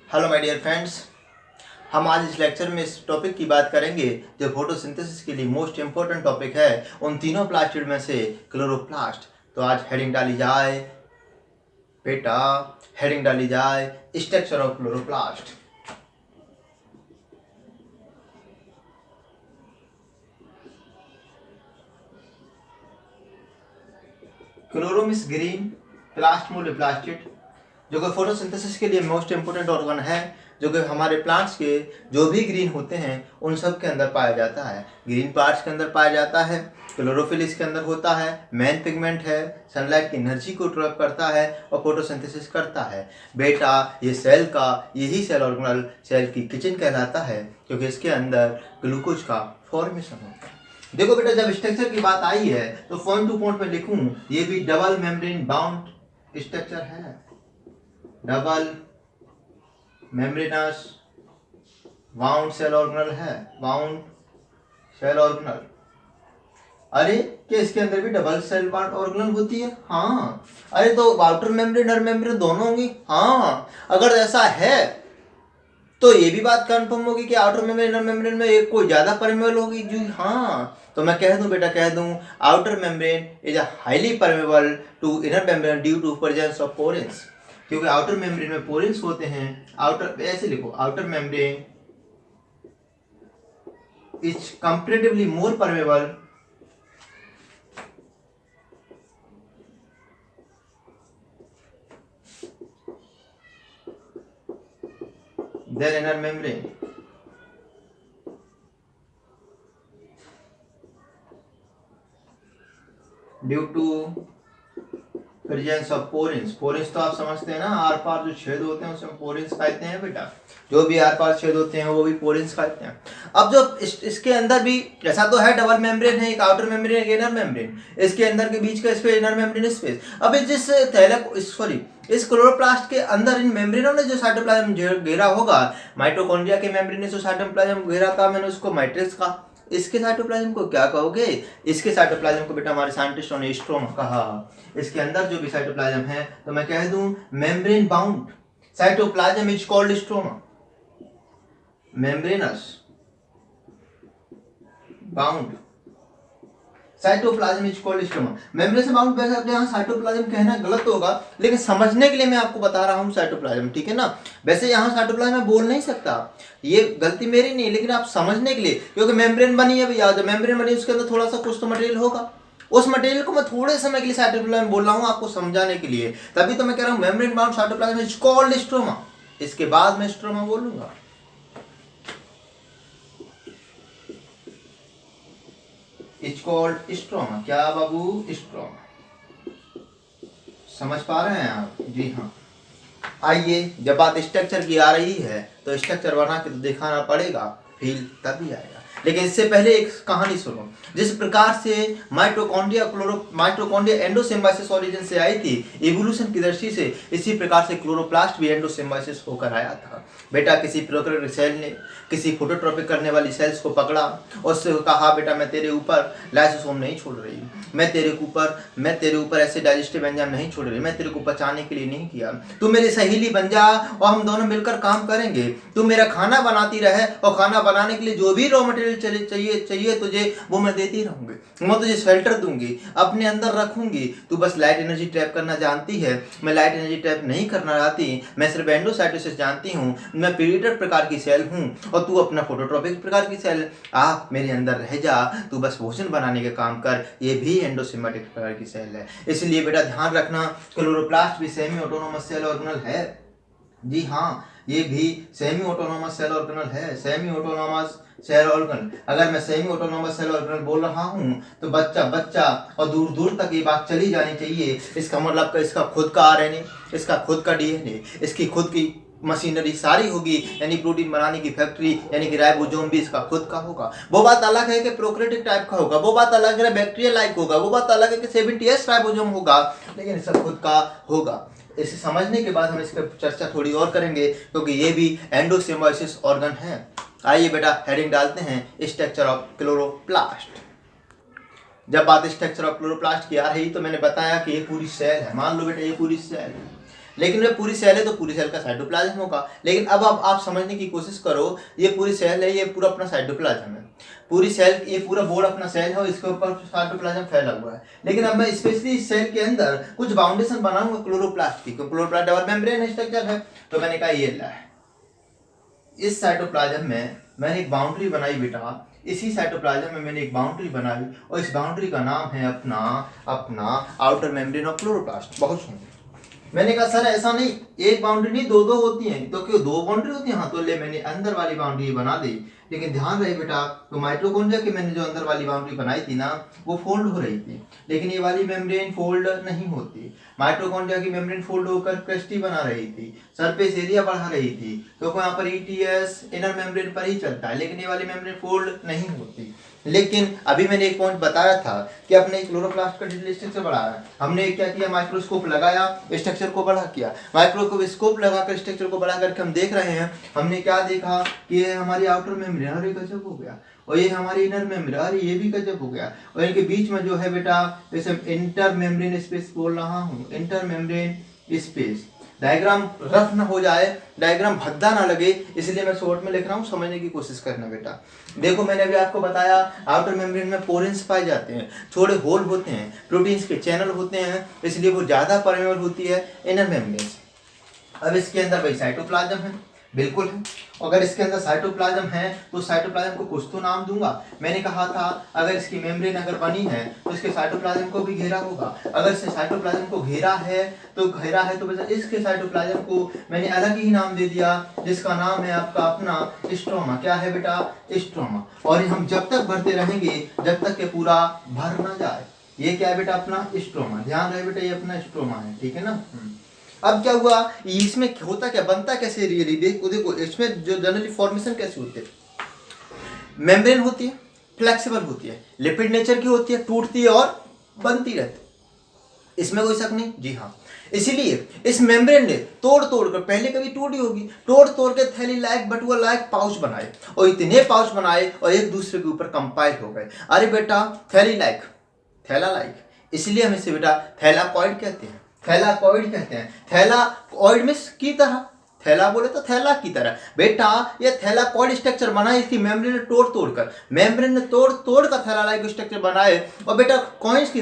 Hello my dear friends, हम आज इस लेक्चर में इस टॉपिक की बात करेंगे जो फोटोसिंथेसिस के लिए मोस्ट इम्पोर्टेंट टॉपिक है उन तीनों प्लास्टिड में से क्लोरोप्लास्ट। तो आज हेडिंग डाली जाए बेटा, हेडिंग डाली जाए structure of chloroplast. Chloro means green, plast मूल प्लास्टिड, जो कि फोटोसिंथेसिस के लिए मोस्ट इम्पोर्टेंट ऑर्गन है, जो कि हमारे प्लांट्स के जो भी ग्रीन होते हैं उन सब के अंदर पाया जाता है। ग्रीन पार्ट्स के अंदर पाया जाता है, क्लोरोफिल इसके अंदर होता है, मेन पिगमेंट है, सनलाइट की एनर्जी को ट्रैप करता है और फोटोसिंथेसिस करता है। बेटा ये सेल का यही सेल ऑर्गेनल सेल की किचन कहलाता है, क्योंकि इसके अंदर ग्लूकोज का फॉर्मेशन होता है। देखो बेटा, जब स्ट्रक्चर की बात आई है तो पॉइंट टू पॉइंट में लिखूं, ये भी डबल मेम्ब्रेन बाउंड स्ट्रक्चर है, double membranous bound cell organelle है, बाउंड सेल ऑर्गेनल। अरे क्या इसके अंदर भी डबल सेल बाउंड ऑर्गेनल होती है? हाँ। अरे तो आउटर मेम्ब्रेन इनर मेम्ब्रेन दोनों होंगी? हाँ। अगर ऐसा है तो ये भी बात कंफर्म होगी कि आउटर मेम्ब्रेन इनर मेम्ब्रेन में एक कोई ज्यादा परमेबल होगी। जी हाँ। तो मैं कह दूं बेटा, कह दूं outer membrane is a highly permeable to inner membrane due to presence of porins, क्योंकि आउटर मेम्ब्रेन में पोरेंस होते हैं। आउटर, ऐसे लिखो, outer membrane is comparatively more permeable than inner membrane due to presence of porins. Porins तो आप समझते हैं ना, आर पार जो छेद होते हैं उसमें पोरेंस कहते हैं बेटा। जो भी आर पार छेद होते हैं वो भी पोरेंस कहते हैं। अब जो इसके अंदर भी ऐसा तो है, डबल मेम्ब्रेन है, एक आउटर मेम्ब्रेन एक इनर मेम्ब्रेन, इसके अंदर के बीच का स्पेस इनर मेम्ब्रेन स्पेस। अब जिस इस क्लोरोप्लास्ट के अंदर इन मेम्ब्रेनों ने जो साइटोप्लाज्म घेरा होगा, माइटोकॉन्ड्रिया के मेम्ब्रेन ने जो साइटोप्लाज्म घेरा था, मैंने उसको मैट्रिक्स कहा। इसके साइटोप्लाज्म को क्या कहोगे? इसके साइटोप्लाज्म को बेटा हमारे साइंटिस्टों ने स्ट्रोमा कहा। इसके अंदर जो भी साइटोप्लाज्म है तो मैं कह दूं membrane bound cytoplasm is called stroma, membranes bound cytoplasm is called stroma. Membrane से बाउंड, वैसे यहाँ साइटोप्लाज्म कहना गलत होगा, लेकिन समझने के लिए मैं आपको बता रहा हूँ साइटोप्लाज्म, ठीक है ना। वैसे यहाँ साइटोप्लाज्म मैं बोल नहीं सकता, ये गलती मेरी नहीं, लेकिन आप समझने के लिए, क्योंकि मेम्ब्रेन बनी है भैया, जब मेम्ब्रेन बनी उसके अंदर थोड़ा सा कुछ तो मटेरियल होगा, उस मटेरियल को मैं थोड़े समय के लिए साइटोप्लाज्म बोल रहा हूँ आपको समझाने के लिए, तभी तो मैं कह रहा हूँ membrane bound cytoplasm is called stroma. इसके बाद मैं स्ट्रोमा बोलूंगा। It's called stroma. क्या बाबू? स्ट्रोमा। समझ पा रहे हैं आप? जी हाँ। आइए, जब बात स्ट्रक्चर की आ रही है तो स्ट्रक्चर बना के तो दिखाना पड़ेगा, फील तभी आएगा। लेकिन इससे पहले एक कहानी सुनो। जिस प्रकार से माइटोकॉन्ड्रिया एंडोसिम्बाइसिस ओरिजिन से आई थी इवोल्यूशन की दृष्टि से, इसी प्रकार से क्लोरोप्लास्ट भी एंडोसिम्बाइसिस होकर आया था। बेटा किसी प्रोकैरियोटिक सेल ने किसी फोटोट्रॉपिक करने वाली सेल्स को पकड़ा और उससे कहा, बेटा मैं तेरे ऊपर लाइसोसोम नहीं छोड़ रही, मैं तेरे ऊपर ऐसे डाइजेस्टिव एंजाइम नहीं छोड़ रही, मैं तेरे को पचाने के लिए नहीं किया, तू मेरी सहेली बन जा और हम दोनों मिलकर काम करेंगे, तू मेरा खाना बनाती रहे और खाना बनाने के लिए जो भी रॉ मटेरियल चाहिए तुझे वो मैं देती रहूंगी, मैं तुझे शेल्टर दूंगी, अपने अंदर रखूंगी, तू बस लाइट एनर्जी ट्रैप करना जानती है, मैं लाइट एनर्जी ट्रैप नहीं करना आती, मैं सिर्फ एंडोसाइटोसिस जानती हूँ, मैं पीरियड प्रकार की सेल हूँ और तू अपना फोटोट्रॉपिक प्रकार की सेल, मेरे अंदर रह जा, तू बस भोजन बनाने के काम कर, ये भी एंडोसिम्बाटिक प्रकार की सेल है। इसलिए बेटा ध्यान रखना, क्लोरोप्लास्ट भी सेमी ऑटोनोमस सेल ऑर्गेनल है। जी हाँ, ये भी सेमी ऑटोनोमस सेल ऑर्गेनल है, सेमी ऑटोनोमस सेल ऑर्गन। अगर मैं सेमी ऑटोनोमस सेल ऑर्गेनल बोल रहा हूँ तो बच्चा और दूर दूर तक ये बात चली जानी चाहिए। इसका मतलब इसका खुद का आरएनए, इसका खुद का डीएनए, इसकी खुद की मशीनरी सारी होगी, यानी प्रोटीन बनाने की फैक्ट्री, यानी कि राइबोसोम भी इसका खुद का होगा। वो बात अलग है कि प्रोकैरियोटिक टाइप का होगा, वो बात अलग है बैक्टीरिया लाइक होगा, वो बात अलग है कि 70S राइबोसोम होगा, लेकिन इसका खुद का होगा। इसे समझने के बाद हम इस पर चर्चा थोड़ी और करेंगे, क्योंकि ये भी एंडोसिम्बाइसिस ऑर्गन है। आइए बेटा हेडिंग डालते हैं स्ट्रक्चर ऑफ क्लोरोप्लास्ट। जब बात स्ट्रक्चर ऑफ क्लोरोप्लास्ट की आ रही तो मैंने बताया कि ये पूरी सेल है। मान लो बेटा ये पूरी सेल है, लेकिन वे पूरी सेल है तो पूरी सेल का साइटोप्लाज्म होगा। लेकिन अब आप समझने की कोशिश करो, ये पूरी सेल है, ये पूरा अपना साइटोप्लाज्म है, पूरी सेल, ये पूरा बोर्ड अपना सेल है और इसके ऊपर साइटोप्लाज्म फैला हुआ है। लेकिन अब मैं स्पेशली इस सेल के अंदर कुछ बाउंडेशन बनाऊंगा क्लोरोप्लास्ट की, क्योंकि क्लोरोप्लास्ट डबल मेम्ब्रेन स्ट्रक्चर है। तो मैंने कहा ये ला, इस साइटोप्लाज्म में मैंने एक बाउंड्री बनाई बेटा, इसी साइटोप्लाज्म में मैंने एक बाउंड्री बनाई और इस बाउंड्री का नाम है अपना आउटर मेम्ब्रेन ऑफ क्लोरोप्लास्ट। बहुत सुंदर। मैंने कहा सर ऐसा नहीं, एक बाउंड्री नहीं, दो होती हैं। तो क्यों दो बाउंड्री होती हैं? हाँ, तो ले मैंने अंदर वाली बाउंड्री बना दी। लेकिन ध्यान रहे बेटा, तो माइटोकॉन्ड्रिया की मैंने जो अंदर वाली बाउंड्री बनाई थी ना, वो फोल्ड हो रही थी, लेकिन ये वाली मेम्ब्रेन फोल्ड नहीं होती। माइटोकॉन्ड्रिया की मेम्ब्रेन फोल्ड होकर क्रेस्टी बना रही थी, सरफेस एरिया बढ़ा रही थी, क्योंकि यहाँ पर ईटीएस इनर मेम्ब्रेन पर ही चलता है, लेकिन ये वाली मेम्ब्रेन फोल्ड नहीं होती। लेकिन अभी मैंने एक पॉइंट बताया था कि अपने क्लोरोप्लास्ट का डिटेल स्ट्रक्चर बढ़ाया है। हमने क्या किया, माइक्रोस्कोप लगाया, स्ट्रक्चर को बड़ा किया। माइक्रोस्कोप लगाकर स्ट्रक्चर को बड़ा करके हम देख रहे हैं, हमने क्या देखा कि ये हमारी आउटर मेम्ब्रेन, अरे गजब हो गया, और ये हमारी इनर मेम्ब्रेन, अरे ये भी गजब हो गया, और इनके बीच में जो है बेटा, जैसे इंटर मेम्ब्रेन स्पेस बोल रहा हूँ, inter membrane space. Diagram rough ना हो जाए, डायग्राम भद्दा ना लगे, इसलिए मैं शॉर्ट में लिख रहा हूँ, समझने की कोशिश करना बेटा। देखो मैंने अभी आपको बताया आउटर मेम्ब्रेन में पोरेंस पाए जाते हैं, थोड़े होल होते हैं, प्रोटीन्स के चैनल होते हैं, इसलिए वो ज्यादा परमेबल होती है इनर मेम्ब्रेन से। अब इसके अंदर भाई साइटोप्लाज्म है, बिल्कुल है। अगर इसके अंदर साइटोप्लाज्म है तो साइटोप्लाज्म को कुछ तो नाम दूंगा। मैंने कहा था अगर इसकी मेम्ब्रेन अगर बनी है तो इसके साइटोप्लाज्म को भी घेरा होगा। अगर इसने साइटोप्लाज्म को घेरा है तो बेटा इसके साइटोप्लाज्म को मैंने अलग ही नाम दे दिया, जिसका नाम है आपका अपना स्ट्रोमा। क्या है बेटा? स्ट्रोमा। और हम जब तक भरते रहेंगे जब तक के पूरा भर ना जाए। ये क्या है बेटा? अपना स्ट्रोमा। ध्यान रहे बेटा, ये अपना स्ट्रोमा है, ठीक है ना। अब क्या हुआ, इसमें होता क्या, बनता कैसे रियली, देखो इसमें जो जनरली फॉर्मेशन कैसे होते हैं, मेम्ब्रेन होती है, फ्लेक्सिबल होती है, लिपिड नेचर की होती है, टूटती है और बनती रहती है, इसमें कोई शक नहीं। जी हाँ, इसीलिए इस मेम्ब्रेन ने तोड़ कर, पहले कभी टूटी होगी, तोड़ के थैली लाइक बटुआ लाइक पाउच बनाए, और इतने पाउच बनाए और एक दूसरे के ऊपर कंपाइल हो गए। अरे बेटा थैली लाइक, थैला लाइक, इसलिए हम इसे बेटा थैलाकॉइड कहते हैं, थैलाकॉइड कहते हैं। थैलाकॉइड में की तरह, थैला बोले तो थैला की तरह बेटा, ये थैलाकॉइड स्ट्रक्चर बना इसकी मेम्ब्रेन ने तोड़ कर, मेम्ब्रेन ने तोड़ कर थैला लाइक स्ट्रक्चर बनाए, और बेटा कॉइन्स की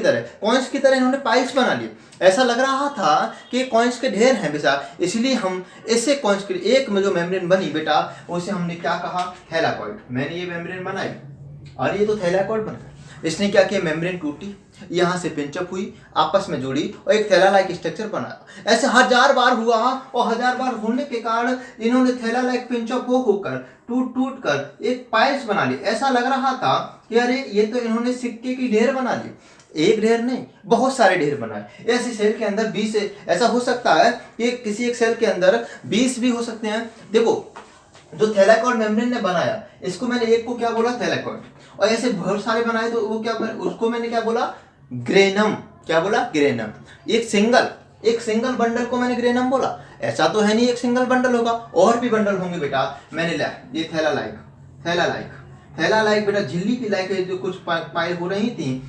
तरह इन्होंने पाइप्स बना लिए। ऐसा लग रहा था कि कॉइन्स के ढेर हैं बेटा, इसलिए हम इससे कॉइन्स के एक में जो मेम्ब्रेन बनी बेटा, उसे हमने क्या कहा? थैलाकॉइड। मैंने ये मेम्ब्रेन बनाई और ये तो थैलाकॉइड बना। इसने क्या किया, मेम्ब्रेन टूटी, यहाँ से पिंचअप हुई, आपस में जुड़ी और एक थैला लाइक स्ट्रक्चर बना। ऐसे 1000 बार हुआ, और 1000 बार होने के कारण इन्होंने थैला लाइक पिंचअप होकर टूट कर एक पाइल्स बना ली। ऐसा लग रहा था कि अरे ये तो इन्होंने सिक्के की ढेर बना ली। एक ढेर नहीं, बहुत सारे ढेर बनाए। ऐसी सेल के अंदर 20, ऐसा हो सकता है कि किसी एक सेल के अंदर 20 भी हो सकते हैं। देखो जो थैलाकॉइड मेम्ब्रेन ने बनाया, इसको मैंने एक को क्या बोला? थैलाकॉइड। और ऐसे बहुत सारे बनाए तो वो क्या, उसको मैंने क्या बोला? ग्रेनम। क्या बोला? ग्रेनम। एक सिंगल बंडल को मैंने ग्रेनम बोला। ऐसा तो है नहीं एक सिंगल बंडल होगा, और भी बंडल होंगे बेटा। मैंने लिया ये थैला लाइक बेटा, झिल्ली की लाइक जो कुछ कंपाइल हो रही थी,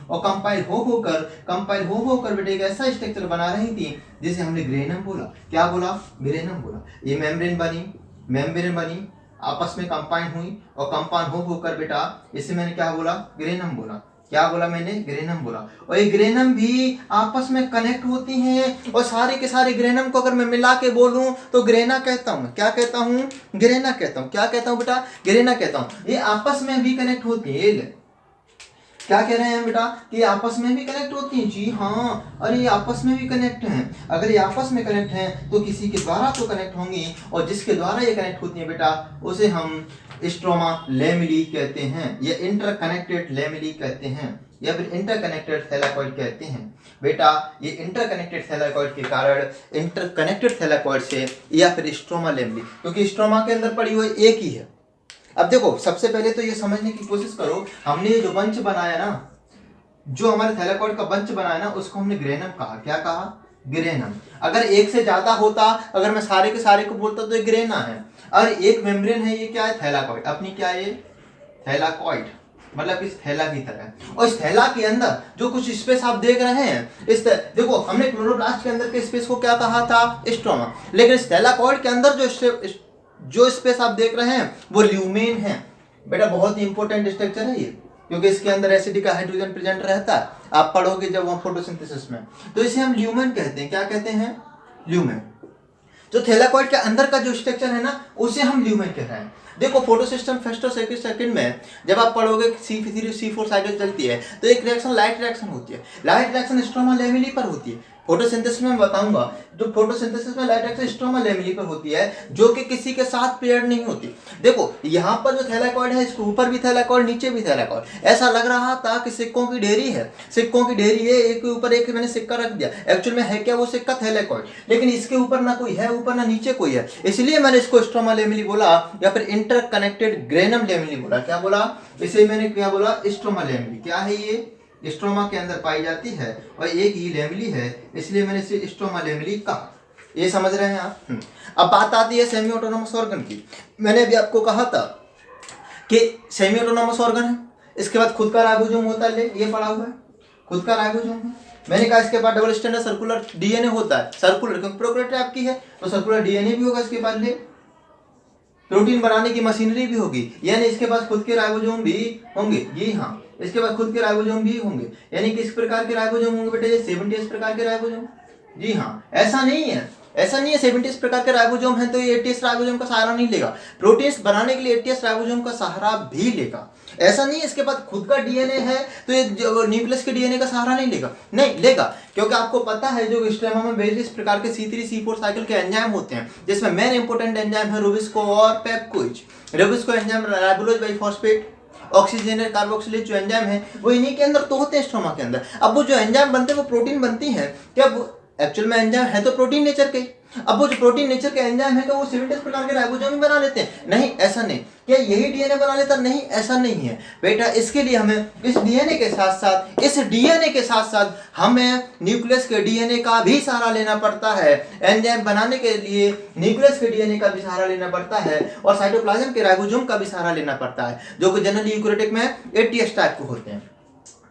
और कंपाइल होकर बेटा एक ऐसा स्ट्रक्चर बना रही थी जिसे हमने ग्रेनम बोला। क्या बोला? ग्रेनम बोला। ये मेम्ब्रेन बनी, आपस में कंपाइन हुई, और कंपाइन होकर बेटा इसे मैंने क्या बोला? ग्रेनम बोला। क्या बोला मैंने? ग्रेनम बोला। और ये ग्रेनम भी आपस में कनेक्ट होती हैं, और सारे के सारे ग्रेनम को अगर मैं मिला के बोलूं तो ग्रेना कहता हूं। क्या कहता हूं? ग्रेना कहता हूं। क्या कहता हूं बेटा? ग्रेना कहता हूं। ये आपस में भी कनेक्ट होती है। क्या कह रहे हैं बेटा? कि आपस में भी कनेक्ट होती हैं। जी हाँ, अरे ये आपस में भी कनेक्ट हैं। अगर ये आपस में कनेक्ट हैं तो किसी के द्वारा तो कनेक्ट होंगी, और जिसके द्वारा ये कनेक्ट होती हैं बेटा, उसे हम स्ट्रोमा लेमिली कहते हैं, या इंटरकनेक्टेड लेमिली कहते हैं, या फिर इंटरकनेक्टेड थैलाकॉइड कहते हैं। बेटा ये इंटरकनेक्टेड थैलाकॉइड के कारण, इंटरकनेक्टेड थैलाकॉइड से, या फिर स्ट्रोमा लेमिली, क्योंकि स्ट्रोमा के अंदर पड़ी हुई एक ही है। अब देखो सबसे पहले तो ये समझने की कोशिश करो, हमने ये जो बंच बनाया ना, जो हमारे थैलाकॉइड का बंच बनाया ना, उसको हमने ग्रेनम कहा। क्या कहा? ग्रेनम। अगर एक से ज्यादा होता, अगर मैं सारे के सारे को बोलता तो ये ग्रेना है। और एक मेम्ब्रेन है, ये क्या है? थैलाकॉइड। अपनी क्या है? थैलाकॉइड। मतलब इस थैला की तरह। और इस थैला के अंदर जो कुछ स्पेस आप देख रहे हैं, देखो हमने क्लोरोप्लास्ट के अंदर के स्पेस को क्या कहा था, स्ट्रोमा, लेकिन इस थैलाकॉइड के अंदर जो स्पेस आप देख रहे हैं वो ल्यूमेन है। बेटा बहुत ही इंपॉर्टेंट स्ट्रक्चर है ये, क्योंकि इसके अंदर एसिडिक हाइड्रोजन प्रेजेंट रहता है, आप पढ़ोगे जब वहां फोटोसिंथेसिस में। तो इसे हम ल्यूमेन कहते हैं। क्या कहते हैं, ल्यूमेन। जो थैलाकॉइड के अंदर का जो स्ट्रक्चर है ना, उसे हम ल्यूमेन कह रहे हैं। देखो फोटोसिस्टम फर्स्ट और सेकंड में जब आप पढ़ोगे C3C4 साइकिल चलती है तो एक रिएक्शन लाइट रिएक्शन होती है। लाइट रिएक्शन स्ट्रोमा लेमिली पर होती है। फोटोसिंथेसिस में बताऊंगा, जो फोटोसिंथेसिस में लाइट रिएक्शन स्ट्रोमा लेमिली पर होती है, जो कि किसी के साथ पेयर्ड नहीं होती। देखो यहाँ पर जो थैलाकॉइड है, इसके ऊपर भी थैलाकॉइड, नीचे भी थैलाकॉइड। ऐसा लग रहा था कि सिक्कों की ढेरी है, सिक्कों की ढेरी है, एक के ऊपर एक मैंने सिक्का रख दिया। एक्चुअल में है क्या वो सिक्का, थैलाकॉइड, लेकिन इसके ऊपर ना कोई है ऊपर, ना नीचे कोई है, इसलिए मैंने इसको स्ट्रोमा लेमिली बोला, या फिर इंटरकनेक्टेड ग्रेनम लेमिली बोला। क्या बोला इसे मैंने, क्या बोला, स्ट्रोमा लेमिली। क्या है ये, स्ट्रोमा के अंदर पाई जाती है और एक ही लेमिली है, इसलिए मैंने इसे स्ट्रोमा लेमिली कहा। ये समझ रहे हैं आप। अब बात आती है सेमी ऑटोनोमस ऑर्गन की। मैंने अभी आपको कहा था कि सेमी ऑटोनोमस ऑर्गन है, इसके बाद खुद का राइबोसोम होता है, ये पढ़ा हुआ है, खुद का राइबोसोम है। मैंने कहा इसके बाद डबल स्टैंडर्ड सर्कुलर डीएनए होता है, सर्कुलर क्योंकि प्रोकैरियोट आपकी है तो सर्कुलर डीएनए भी होगा, इसके बाद ले प्रोटीन बनाने की मशीनरी भी होगी, यानी इसके पास खुद के राइबोसोम भी होंगे। जी हाँ, इसके बाद खुद के राइबोसोम भी होंगे, यानी कि इस प्रकार के राइबोसोम होंगे बेटे, 70 प्रकार के राइबोसोम। जी हाँ, ऐसा नहीं है 70 प्रकार के राइबोसोम है तो ये 80 राइबोसोम का सहारा नहीं लेगा। प्रोटीन्स बनाने के लिए 80 राइबोसोम का सहारा भी लेगा। ऐसा नहीं है इसके पास खुद का डीएनए है तो ये न्यूक्लियस के डीएनए का सहारा नहीं लेगा, नहीं लेगा, क्योंकि आपको पता है जो स्ट्रेमा में वेरियस प्रकार के C3C4 साइकिल के एंजाइम होते हैं, जिसमें मेन इंपोर्टेंट एंजाइम है रुबिस्को और pepcase. Rubisco enzyme ribulose bisphosphate oxygenase carboxylase जो एंजाइम है वो इन्हीं के अंदर तो होते हैं, स्ट्रोमा के अंदर। अब वो जो एंजाइम बनते हैं वो प्रोटीन बनती है क्या, एक्चुअल में एंजाइम है तो प्रोटीन नेचर के। अब वो जो प्रोटीन नेचर के एंजाइम है तो वो 70 प्रकार के राइबोसोम ही बना लेते हैं, नहीं ऐसा नहीं। क्या यही डीएनए बना लेता, नहीं ऐसा नहीं है बेटा। इसके लिए हमें इस डीएनए के साथ साथ हमें न्यूक्लियस के डीएनए का भी सहारा लेना पड़ता है। एंजाइम बनाने के लिए न्यूक्लियस के डीएनए का भी सहारा लेना पड़ता है और साइटोप्लाज्म के राइबोसोम का भी सहारा लेना पड़ता है, जो कि जनरली यूकेरियोटिक में 80s टाइप के होते हैं।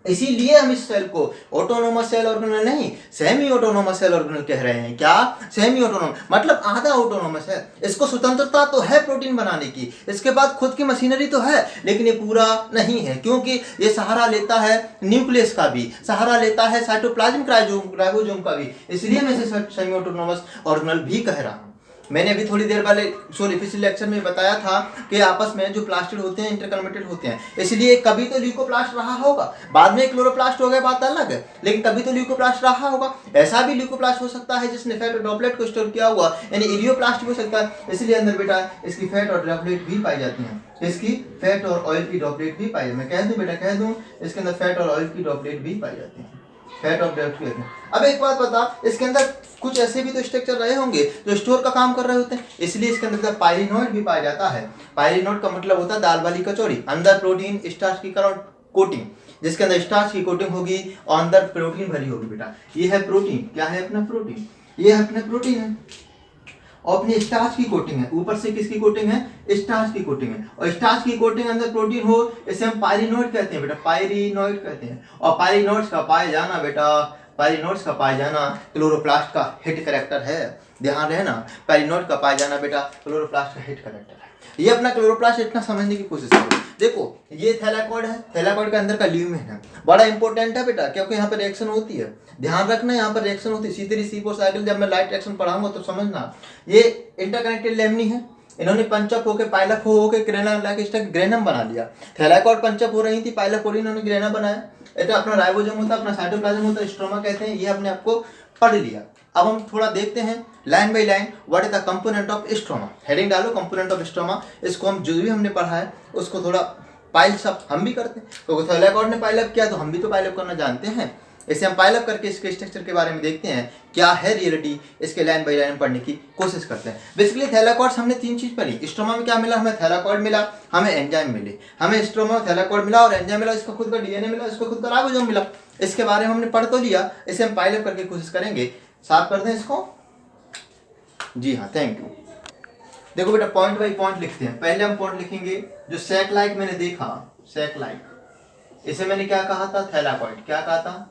इसीलिए हम इस सेल को ऑटोनोमस सेल ऑर्गेनल नहीं सेमी ऑटोनोमस सेल ऑर्गेनल कह रहे हैं। क्या, सेमी ऑटोनोमस मतलब आधा ऑटोनोमस है। इसको स्वतंत्रता तो है प्रोटीन बनाने की, इसके बाद खुद की मशीनरी तो है, लेकिन ये पूरा नहीं है, क्योंकि ये सहारा लेता है न्यूक्लियस का भी, सहारा लेता है साइटोप्लाज्मिक राइबोसोम का भी, इसलिए मैं इसे सेमी ऑटोनोमस ऑर्गेनल भी कह रहा हूँ। मैंने अभी थोड़ी देर पहले पिछले लेक्चर में बताया था कि आपस में जो प्लास्टिड होते हैं इंटरकनेक्टेड होते हैं, इसलिए कभी तो ल्यूकोप्लास्ट रहा होगा, बाद में क्लोरोप्लास्ट हो गया, बात अलग है, लेकिन कभी तो ल्यूकोप्लास्ट रहा होगा। ऐसा भी ल्यूकोप्लास्ट हो सकता है जिसने फैट और ड्रॉपलेट को स्टोर किया हुआ, यानी इलियोप्लास्ट भी हो सकता है, इसलिए अंदर बेटा इसकी फैट और ड्रॉपलेट भी पाई जाती हैं, इसकी फैट और ऑयल की ड्रॉपलेट भी पाई, मैं कह दूं बेटा, कह दूं इसके अंदर फैट और ऑयल की ड्रॉपलेट भी पाई जाती है, फैट और ड्रॉपलेट। अब एक बात बता, इसके अंदर कुछ ऐसे भी तो स्ट्रक्चर रहे होंगे जो स्टोर का काम कर रहे होते हैं, इसलिए इसके अंदर पायलिनोइड भी पाया जाता है। पायलिनोइड का मतलब होता है दाल वाली कचौड़ी, अंदर प्रोटीन स्टार्च की कोटिंग, जिसके अंदर स्टार्च की कोटिंग होगी और अंदर प्रोटीन भरी होगी बेटा। ये है प्रोटीन, क्या है अपना प्रोटीन, ये है अपना प्रोटीन है और अपनी स्टार्च की कोटिंग है, ऊपर से किसकी कोटिंग है, स्टार्च की कोटिंग है, और स्टार्च की कोटिंग अंदर प्रोटीन हो इसे हम पायलिनोइड कहते हैं बेटा, पायलिनोइड कहते हैं। और पायलिनोइड्स का पाया जाना बेटा, पायलिनोइड्स का पाया जाना क्लोरोप्लास्ट का हेड कैरेक्टर है, ध्यान रहे ना, पायलिनोइड का पाया जाना बेटा क्लोरोप्लास्ट का हेड कैरेक्टर है। ये अपना क्लोरोप्लास्ट इतना समझने की कोशिश करो। देखो ये थैलाकॉइड है, थैलाकॉइड के अंदर का ल्यूमेन है, बड़ा इंपॉर्टेंट है बेटा, क्योंकि यहाँ पर रिएक्शन होती है, ध्यान रखना यहाँ पर रिएक्शन होती है। C3C4 साइकिल जब मैं लाइट रिएक्शन पढ़ाऊंगा तो समझना, ये इंटरकनेक्टेड लेमनी है, इन्होंने पंचअप होकर पाइलअप होकर ग्रेनम बना लिया। थैलाकॉइड पंचअप हो रही थी, पाइलअप हो रही, इन्होंने ग्रेनम बनाया। এটা अपना राइबोसोम होता है, अपना साइटोप्लाज्म होता है, स्ट्रोमा कहते हैं, ये हमने आपको पढ़ लिया। अब हम थोड़ा देखते हैं line by line, what is the component of stroma. Heading डालो कंपोनेंट ऑफ स्ट्रोमा, इसको हम जो भी हमने पढ़ा है उसको थोड़ा पाइल्स अप हम भी करते हैं, क्योंकि थैलाकॉइड ने पाइलअप किया तो हम भी तो पाइलअप करना जानते हैं। इसे हम पाइलअप करके इसके स्ट्रक्चर के बारे में देखते हैं, क्या है रियलिटी, इसके लाइन बाय लाइन पढ़ने की कोशिश करते हैं। बेसिकली थैलाकॉइड्स हमने 3 चीज पढ़ी। स्ट्रोमा में क्या मिला, हमें थैलाकॉइड मिला, हमें एंजाइम मिले, हमें स्ट्रोमा में थैलाकॉइड मिला और एंजाइम मिला, इसका खुद का डीएनए मिला, इसको खुद का राइबोसोम मिला। इसके बारे में हमने पढ़ तो लिया, इसे हम पाइलअप करके कोशिश करेंगे। साफ कर दें इसको, जी हाँ, थैंक यू। देखो बेटा पॉइंट बाई पॉइंट लिखते हैं। पहले हम पॉइंट लिखेंगे जो सैक लाइक मैंने देखा, सैक लाइक इसे मैंने क्या कहा था, थैलाकॉइड, क्या कहा था,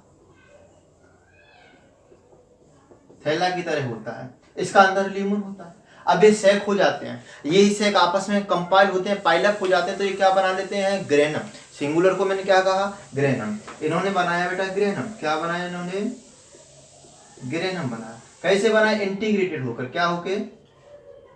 थैला की तरह होता है, इसका अंदर ल्यूमन होता है। अब ये सैक हो जाते हैं, यही सैक आपस में कंपाइल होते हैं, पाइलअप हो जाते हैं, तो ये क्या बना लेते हैं, ग्रेनम। सिंगुलर को मैंने क्या कहा, ग्रेनम। इन्होंने बनाया बेटा ग्रेनम, क्या बनाया इन्होंने, ग्रेनम बनाया। कैसे बनाया, इंटीग्रेटेड होकर, क्या होके,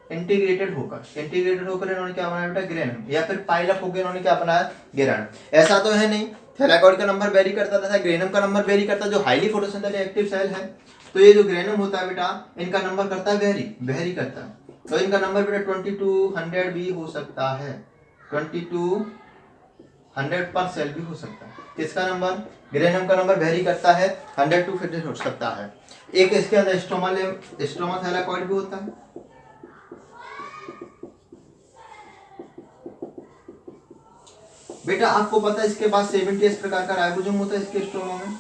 इंटीग्रेटेड होकर, इंटीग्रेटेड होकर इन्होंने क्या बनाया बेटा, ग्रेनम, या फिर पाइलअप होकर इन्होंने क्या बनाया, ग्रेनम। ऐसा तो है नहीं, थैलाकॉइड का नंबर वेरी करता था, ग्रेनम का नंबर वेरी करता, जो हाईली फोटोसिंथेटिक एक्टिव सेल है। तो ये जो ग्रेनम होता है बेटा, इनका नंबर करता है वेरी, वेरी करता है। तो इनका नंबर बेटा 2200 भी हो सकता है, 2200 पर सेल भी हो सकता है। किसका नंबर, ग्रेनम का नंबर वेरी करता है, 100 to 50 हो सकता है। एक इसके अंदर स्ट्रोमा थैलाकॉइड भी होता है। बेटा आपको पता है इसके पास 70 प्रकार का राइबोसोम होता है इसके स्ट्रोमा में।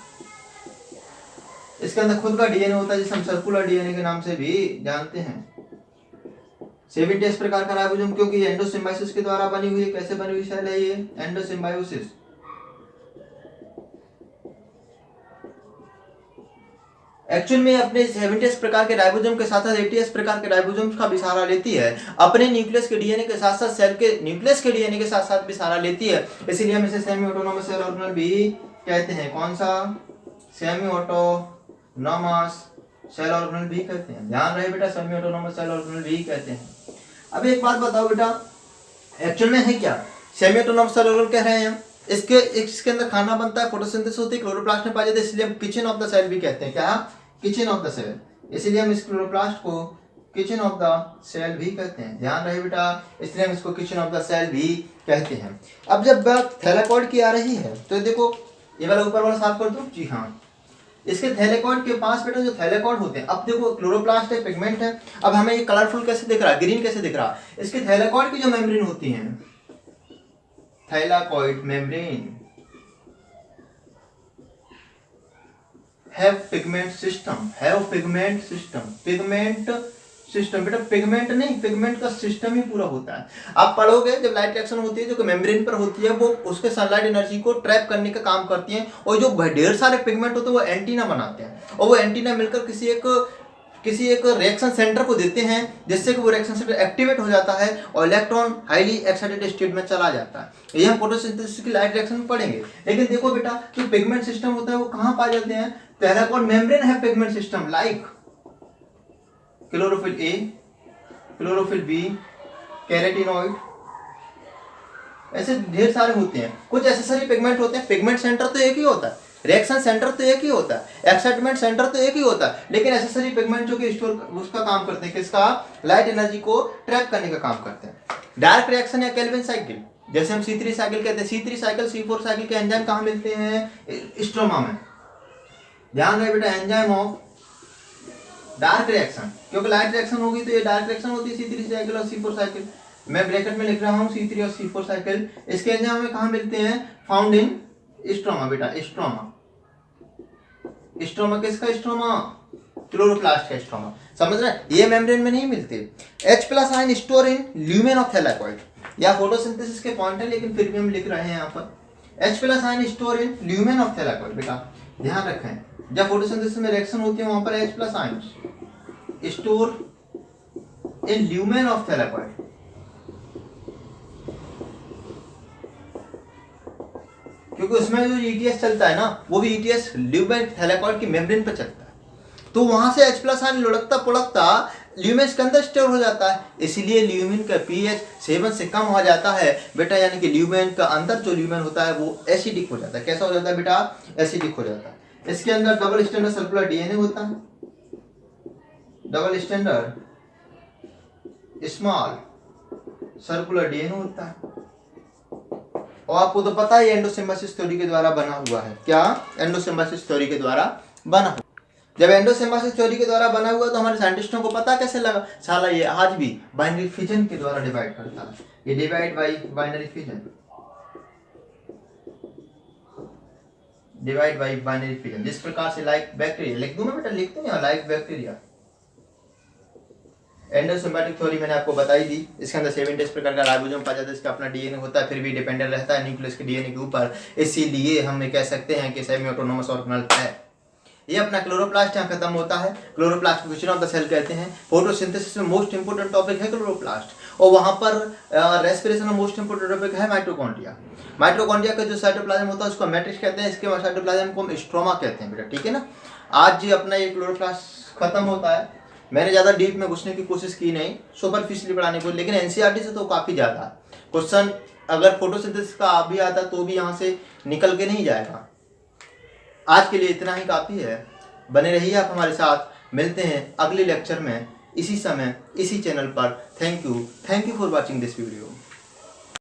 इसके अंदर खुद का डीएनए होता है जिसे हम सर्कुलर डीएनए के नाम से भी जानते हैं। 70 प्रकार का राइबोसोम, क्योंकि ये एंडोसिम्बायोसिस के द्वारा बनी हुई है। कैसे बनी हुई सेल है ये, एंडोसिम्बायोसिस। एक्चुअल में अपने 70 प्रकार के राइबोसोम के साथ साथ 80 प्रकार के राइबोसोम का भी सहारा लेती है, अपने न्यूक्लियस के डीएनए के साथ साथ सेल के न्यूक्लियस के डीएनए के साथ साथ भी सहारा लेती है। इसीलिए हम इसे सेमी ऑटोनोमस सेल ऑर्गेनल भी कहते हैं। कौन सा, सेमी ऑटोनोमस सेल ऑर्गेनल भी कहते हैं। ध्यान रहे बेटा, सेमी ऑटोनोमस सेल ऑर्गेनल भी कहते हैं। अब एक बात बताओ बेटा, एक्चुअल में है क्या, सेमी ऑटोनोमस सेल ऑर्गेनल कह रहे हैं हम, इसके अंदर खाना बनता है, फोटोसिंथेसिस होती है, क्लोरोप्लास्ट में पाया जाता है, इसलिए हम किचन ऑफ द सेल भी कहते हैं। क्या, किचन ऑफ द सेल। इसलिए हम इस क्लोरोप्लास्ट को किचन ऑफ द सेल भी कहते हैं। ध्यान रहे बेटा, इसलिए हम इसको किचन ऑफ द सेल भी कहते हैं। अब जब बात थैलाकॉइड की आ रही है तो देखो, ये वाला ऊपर वाला साफ कर दो। जी हाँ, इसके थैलाकॉइड के पास बेटा जो थैलाकॉइड होते हैं, अब देखो क्लोरोप्लास्ट है, पिगमेंट है। अब हमें ये कलरफुल कैसे दिख रहा है, ग्रीन कैसे दिख रहा है, इसके थैलाकॉइड की जो मेम्ब्रेन होती है, thylakoid membrane have pigment system, have pigment system, pigment system. बेटा पिगमेंट नहीं, पिगमेंट का सिस्टम ही पूरा होता है। आप पढ़ोगे जब लाइट रिएक्शन होती है जो कि मेम्ब्रेन पर होती है, वो उसके सनलाइट एनर्जी को ट्रैप करने का काम करती है, और जो ढेर सारे पिगमेंट होते हैं वो एंटीना बनाते हैं, और वो एंटीना मिलकर किसी एक रिएक्शन सेंटर को देते हैं, जिससे कि वो रिएक्शन सेंटर एक्टिवेट हो जाता है और इलेक्ट्रॉन हाईली एक्साइटेड स्टेट में चला जाता है। ये हम फोटोसिंथेसिस की लाइट रिएक्शन में पढ़ेंगे। लेकिन देखो बेटा, जो पिगमेंट सिस्टम होता है वो कहाँ पाए जाते हैं, थैलाकॉइड मेम्ब्रेन है pigment system, like chlorophyll A, chlorophyll B, carotenoid, ऐसे ढेर सारे होते हैं। कुछ एसेसरी पिगमेंट होते हैं। पिगमेंट सेंटर तो एक ही होता है, रिएक्शन सेंटर तो एक ही होता है, एक्साइटमेंट सेंटर तो एक ही होता है, लेकिन एसेसरी पिगमेंट जो कि स्टोर उसका काम करते हैं, किसका, लाइट एनर्जी को ट्रैप करने का काम करते हैं। डार्क रिएक्शन या केल्विन साइकिल, जैसे हम C3 साइकिल कहते हैं, C3 साइकिल C4 साइकिल के एंजाइम कहाँ मिलते हैं, स्ट्रोमा में। ध्यान रहे बेटा, एंजाइम ऑफ डार्क रिएक्शन, क्योंकि लाइट रिएक्शन होगी तो ये डार्क रिएक्शन होती है, C3 साइकिल और C4 साइकिल। मैं ब्रैकेट में लिख रहा हूँ C3 और C4 साइकिल। इसके एंजाइम हमें कहाँ मिलते हैं, फाउंड इन स्ट्रोमा बेटा, स्ट्रोमा। स्ट्रोमा किसका स्ट्रोमा, क्लोरोप्लास्ट का स्ट्रोमा। समझ रहे हैं, ये मेम्ब्रेन में नहीं मिलते। H+ ion store in lumen of thylakoid, या फोटोसिंथेसिस के पॉइंट है लेकिन फिर भी हम लिख रहे हैं यहाँ पर। H+ ion store in lumen of thylakoid. बेटा ध्यान रखें, जब फोटोसिंथेसिस में रिएक्शन होती है वहां पर H+ ion store in lumen of thylakoid. क्योंकि उसमें जो ETS चलता है ना, वो भी ETS ल्यूमेन थैलाकॉइड की मेम्ब्रेन पर चलता है, तो वहां से H+ आयन लुढ़कता पुढ़कता ल्यूमेन के अंदर स्टोर हो जाता है। इसलिए ल्यूमेन का pH 7 से कम हो जाता है बेटा, यानी कि ल्यूमेन का अंदर जो ल्यूमेन होता है वो एसिडिक हो जाता है। कैसा हो जाता है बेटा, एसिडिक हो जाता है। इसके अंदर डबल स्टैंडर्ड सर्कुलर डीएनए होता है, double standard small circular DNA होता है। और आपको तो पता है एंडोसिम्बायोसिस थ्योरी के द्वारा बना हुआ है। क्या, एंडोसिम्बायोसिस थ्योरी के द्वारा बना हुआ। जब एंडोसिम्बायोसिस थ्योरी के द्वारा बना हुआ तो हमारे साइंटिस्टों को पता कैसे लगा, साला ये आज भी बाइनरी फिजन के द्वारा डिवाइड करता है। ये divide by binary fission, divide by binary fission. जिस प्रकार से लाइक बैक्टीरिया लिख दूं मैं बेटा, लिखते हैं लाइक बैक्टीरिया, एंडोसिम्बायोटिक थ्योरी मैंने आपको बताई दी। इसके अंदर 78 प्रकार का राइबोसोम पाया जाता है, इसका अपना डीएनए होता है, फिर भी डिपेंडेंट रहता है न्यूक्लियस के डीएनए के ऊपर। इसीलिए हम कह सकते हैं कि सेमी ऑटोनोमस ऑर्गेनल है। ये अपना क्लोरोप्लास्ट यहाँ खत्म होता है। क्लोरोप्लास्ट को किचन ऑफ द सेल कहते हैं। फोटोसिंथेसिस में मोस्ट इंपोर्टेंट टॉपिक है क्लोरोप्लास्ट, और वहाँ पर रेस्पिरेशन में मोस्ट इंपोर्टेंट टॉपिक है माइटोकॉन्ड्रिया। माइटोकॉन्ड्रिया का जो साइटोप्लाज्म होता है उसको मैट्रिक्स कहते हैं, इसके साइटोप्लाज्म को हम स्ट्रोमा कहते हैं बेटा, ठीक है ना। आज जी अपना ये क्लोरोप्लास्ट खत्म होता है। मैंने ज़्यादा डीप में घुसने की कोशिश की नहीं, सुपरफिशियली पढ़ाने को, लेकिन एनसीईआरटी से तो काफ़ी ज़्यादा क्वेश्चन अगर फोटोसिंथेसिस का आ भी आता तो भी यहाँ से निकल के नहीं जाएगा। आज के लिए इतना ही काफ़ी है। बने रहिए आप हमारे साथ, मिलते हैं अगले लेक्चर में इसी समय इसी चैनल पर। Thank you for watching this video.